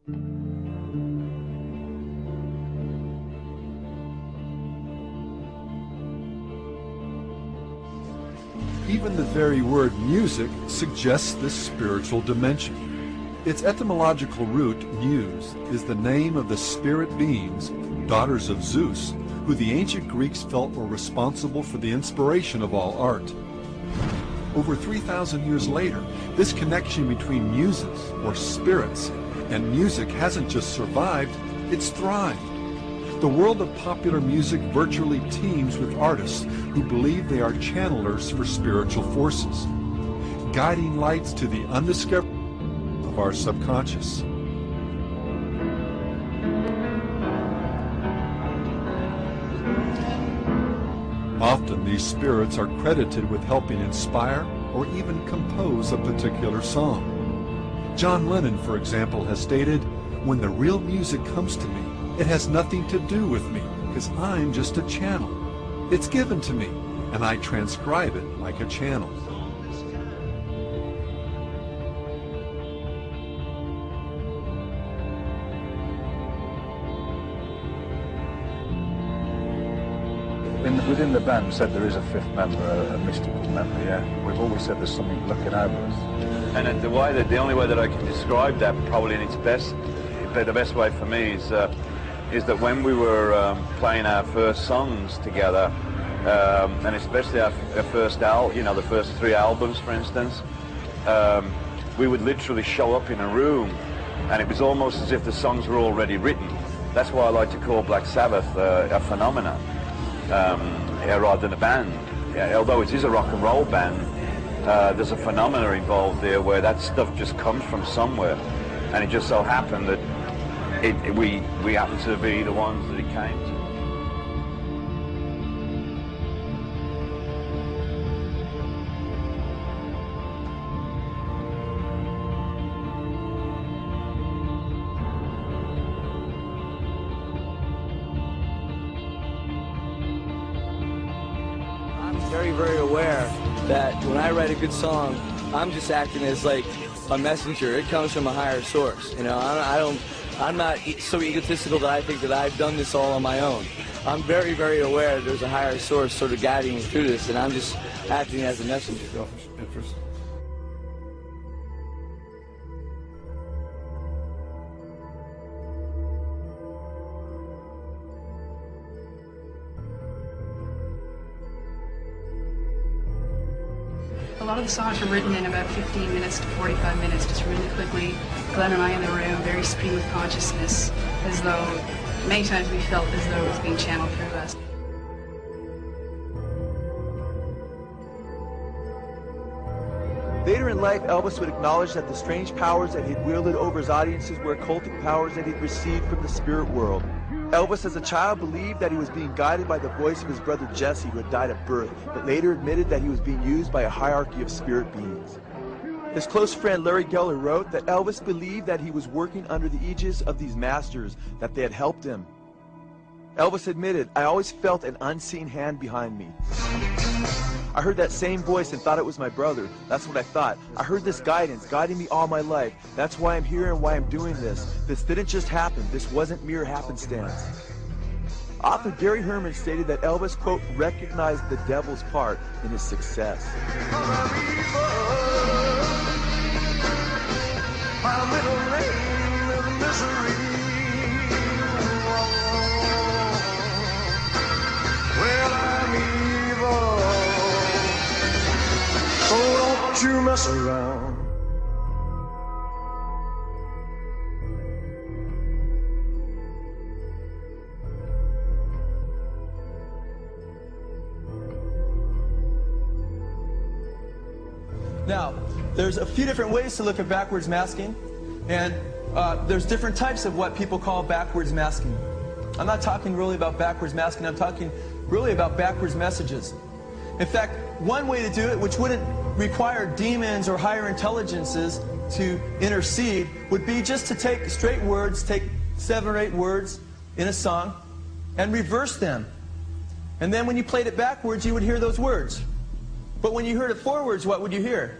Even the very word music suggests this spiritual dimension. Its etymological root, muse, is the name of the spirit beings, daughters of Zeus, who the ancient Greeks felt were responsible for the inspiration of all art. Over 3,000 years later, this connection between muses, or spirits, and music hasn't just survived, it's thrived. The world of popular music virtually teems with artists who believe they are channelers for spiritual forces, guiding lights to the undiscovered of our subconscious. Often these spirits are credited with helping inspire or even compose a particular song. John Lennon, for example, has stated, "When the real music comes to me, it has nothing to do with me, because I'm just a channel. It's given to me, and I transcribe it like a channel." Within the band said there is a fifth member, a mystical member, yeah. We've always said there's something looking over us. And the only way that I can describe that, probably in its best, the best way for me is that when we were playing our first songs together, and especially our first the first 3 albums, for instance, we would literally show up in a room, and it was almost as if the songs were already written. That's why I like to call Black Sabbath a phenomenon, rather than a band. Yeah, although it is a rock and roll band, there's a phenomena involved there where that stuff just comes from somewhere, and it just so happened that we happen to be the ones that it came to. I'm very, very aware that when I write a good song, I'm just acting as like a messenger. It comes from a higher source. You know, I'm not so egotistical that I think that I've done this all on my own. I'm very, very aware that there's a higher source sort of guiding me through this, and I'm just acting as a messenger. Self-interest. A lot of the songs were written in about 15 minutes to 45 minutes, just really quickly. Glenn and I in the room, very stream of consciousness, as though many times we felt as though it was being channeled through us. Later in life, Elvis would acknowledge that the strange powers that he'd wielded over his audiences were occultic powers that he'd received from the spirit world. Elvis, as a child, believed that he was being guided by the voice of his brother Jesse, who had died at birth, but later admitted that he was being used by a hierarchy of spirit beings. His close friend Larry Geller wrote that Elvis believed that he was working under the aegis of these masters, that they had helped him. Elvis admitted, "I always felt an unseen hand behind me. I heard that same voice and thought it was my brother. That's what I thought. I heard this guidance, guiding me all my life. That's why I'm here and why I'm doing this. This didn't just happen. This wasn't mere happenstance." Author Gary Herman stated that Elvis, quote, recognized the devil's part in his success. You mess around. Now, there's a few different ways to look at backwards masking, and there's different types of what people call backwards masking. I'm not talking really about backwards masking, I'm talking really about backwards messages. In fact, one way to do it, which wouldn't require demons or higher intelligences to intercede, would be just to take straight words, take 7 or 8 words in a song, and reverse them. And then when you played it backwards, you would hear those words. But when you heard it forwards, what would you hear?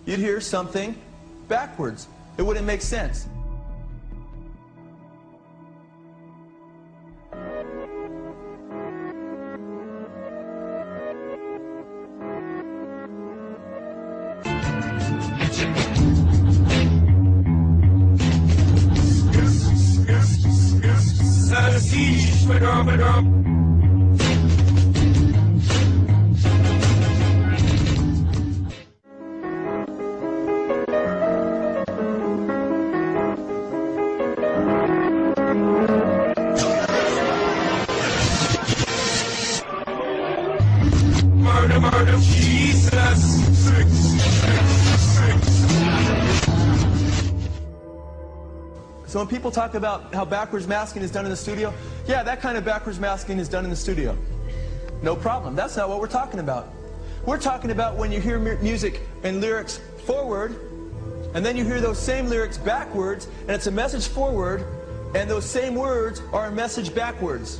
You'd hear something backwards. It wouldn't make sense. So when people talk about how backwards masking is done in the studio, yeah, that kind of backwards masking is done in the studio. No problem. That's not what we're talking about. We're talking about when you hear music and lyrics forward, and then you hear those same lyrics backwards, and it's a message forward, and those same words are a message backwards.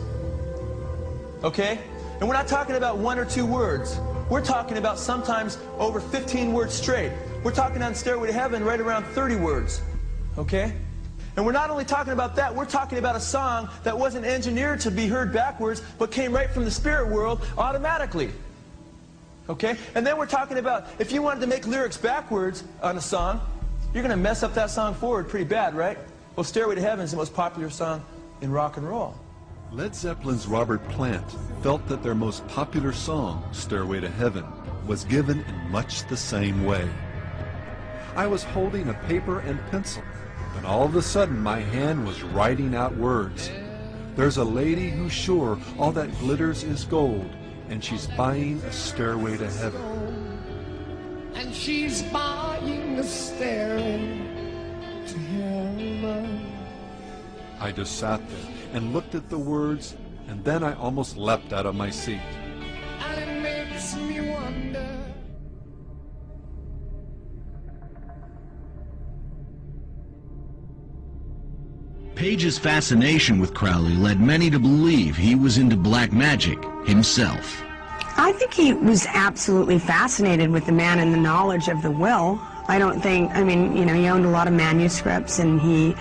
Okay? And we're not talking about 1 or 2 words. We're talking about sometimes over 15 words straight. We're talking on Stairway to Heaven right around 30 words. Okay? And we're not only talking about that, we're talking about a song that wasn't engineered to be heard backwards, but came right from the spirit world automatically. Okay? And then we're talking about, if you wanted to make lyrics backwards on a song, you're going to mess up that song forward pretty bad, right? Well, Stairway to Heaven is the most popular song in rock and roll. Led Zeppelin's Robert Plant felt that their most popular song, Stairway to Heaven, was given in much the same way. I was holding a paper and pencil, and all of a sudden my hand was writing out words. There's a lady who's sure all that glitters is gold, and she's buying a stairway to heaven. And she's buying a stairway to heaven. I just sat there and looked at the words, and then I almost leapt out of my seat. And it makes me wonder. Page's fascination with Crowley led many to believe he was into black magic himself. I think he was absolutely fascinated with the man and the knowledge of the will. I don't think, I mean, you know, he owned a lot of manuscripts, and he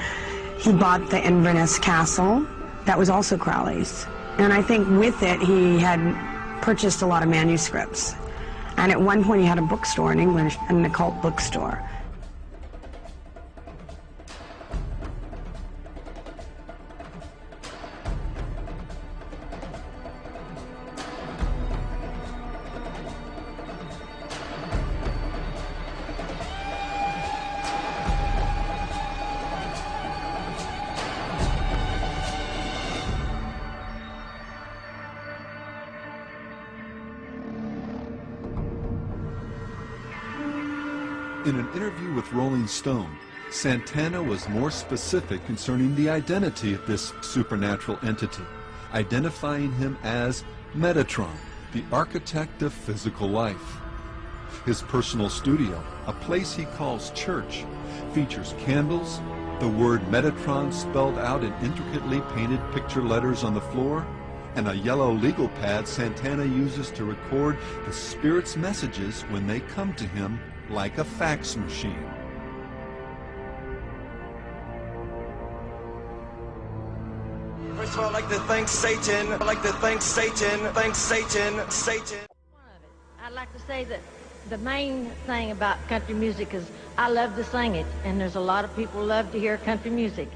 bought the Inverness Castle. That was also Crowley's. And I think with it, he had purchased a lot of manuscripts. And at one point, he had a bookstore in England, an occult bookstore. In an interview with Rolling Stone, Santana was more specific concerning the identity of this supernatural entity, identifying him as Metatron, the architect of physical life. His personal studio, a place he calls church, features candles, the word Metatron spelled out in intricately painted picture letters on the floor, and a yellow legal pad Santana uses to record the spirit's messages when they come to him like a fax machine. First of all, I'd like to thank Satan. I'd like to thank Satan. Thanks, Satan. Satan. I'd like to say that the main thing about country music is I love to sing it, and there's a lot of people who love to hear country music.